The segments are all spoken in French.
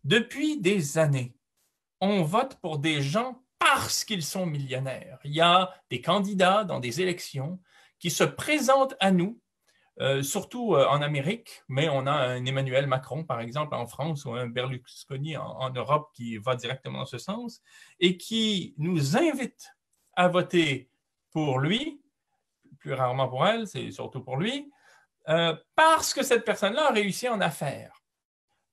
Depuis des années, on vote pour des gens parce qu'ils sont millionnaires. Il y a des candidats dans des élections qui se présentent à nous, surtout en Amérique, mais on a un Emmanuel Macron, par exemple, en France, ou un Berlusconi en Europe qui va directement dans ce sens, et qui nous invite à voter pour lui, plus rarement pour elle, c'est surtout pour lui, parce que cette personne-là a réussi en affaires.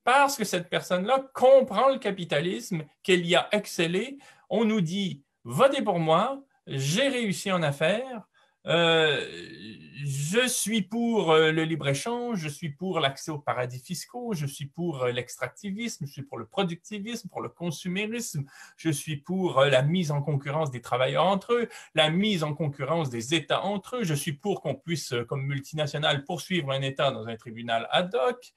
Parce que cette personne-là comprend le capitalisme, qu'elle y a excellé. On nous dit, votez pour moi, j'ai réussi en affaires, je suis pour le libre-échange, je suis pour l'accès aux paradis fiscaux, je suis pour l'extractivisme, je suis pour le productivisme, pour le consumérisme, je suis pour la mise en concurrence des travailleurs entre eux, la mise en concurrence des États entre eux, je suis pour qu'on puisse, comme multinationale, poursuivre un État dans un tribunal ad hoc.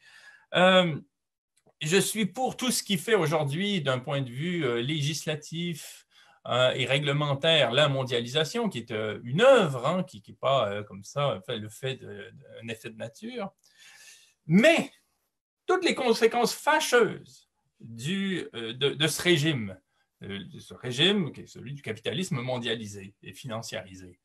Je suis pour tout ce qui fait aujourd'hui, d'un point de vue législatif et réglementaire, la mondialisation, qui est une œuvre, qui n'est pas comme ça le fait d'un effet de nature. Mais toutes les conséquences fâcheuses de ce régime qui est celui du capitalisme mondialisé et financiarisé,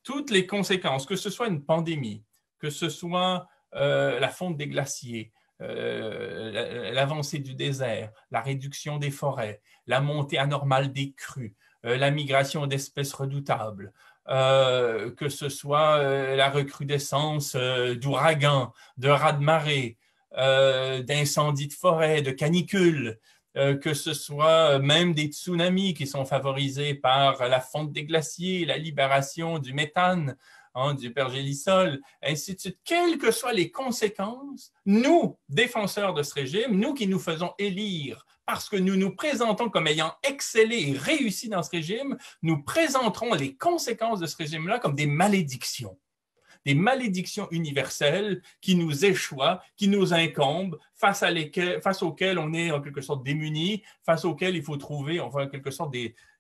toutes les conséquences, que ce soit une pandémie, que ce soit la fonte des glaciers, l'avancée du désert, la réduction des forêts, la montée anormale des crues, la migration d'espèces redoutables, que ce soit la recrudescence d'ouragans, de raz-de-marée, d'incendies de forêt, de canicules, que ce soit même des tsunamis qui sont favorisés par la fonte des glaciers, la libération du méthane, du pergélisol, ainsi de suite. Quelles que soient les conséquences, nous, défenseurs de ce régime, nous qui nous faisons élire parce que nous nous présentons comme ayant excellé et réussi dans ce régime, nous présenterons les conséquences de ce régime-là comme des malédictions universelles qui nous échoient, qui nous incombent, face auxquelles on est en quelque sorte démunis, face auxquelles il faut trouver en quelque sorte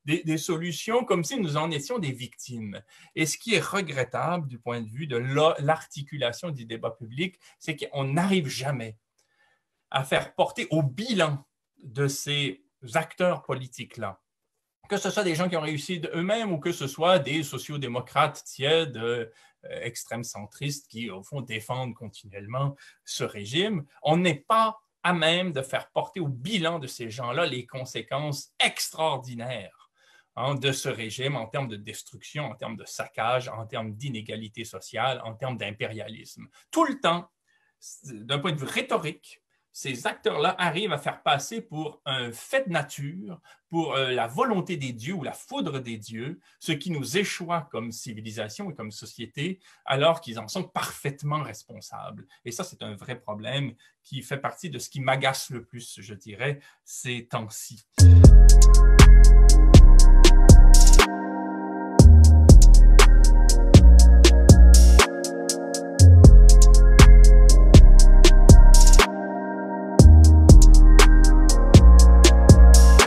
des solutions comme si nous en étions des victimes. Et ce qui est regrettable du point de vue de l'articulation du débat public, c'est qu'on n'arrive jamais à faire porter au bilan de ces acteurs politiques-là, que ce soit des gens qui ont réussi eux-mêmes ou que ce soit des sociodémocrates tièdes, extrêmes centristes qui, au fond, défendent continuellement ce régime, on n'est pas à même de faire porter au bilan de ces gens-là les conséquences extraordinaires de ce régime en termes de destruction, en termes de saccage, en termes d'inégalité sociale, en termes d'impérialisme. Tout le temps, d'un point de vue rhétorique, ces acteurs-là arrivent à faire passer pour un fait de nature, pour la volonté des dieux ou la foudre des dieux, ce qui nous échoit comme civilisation et comme société, alors qu'ils en sont parfaitement responsables. Et ça, c'est un vrai problème qui fait partie de ce qui m'agace le plus, je dirais, ces temps-ci.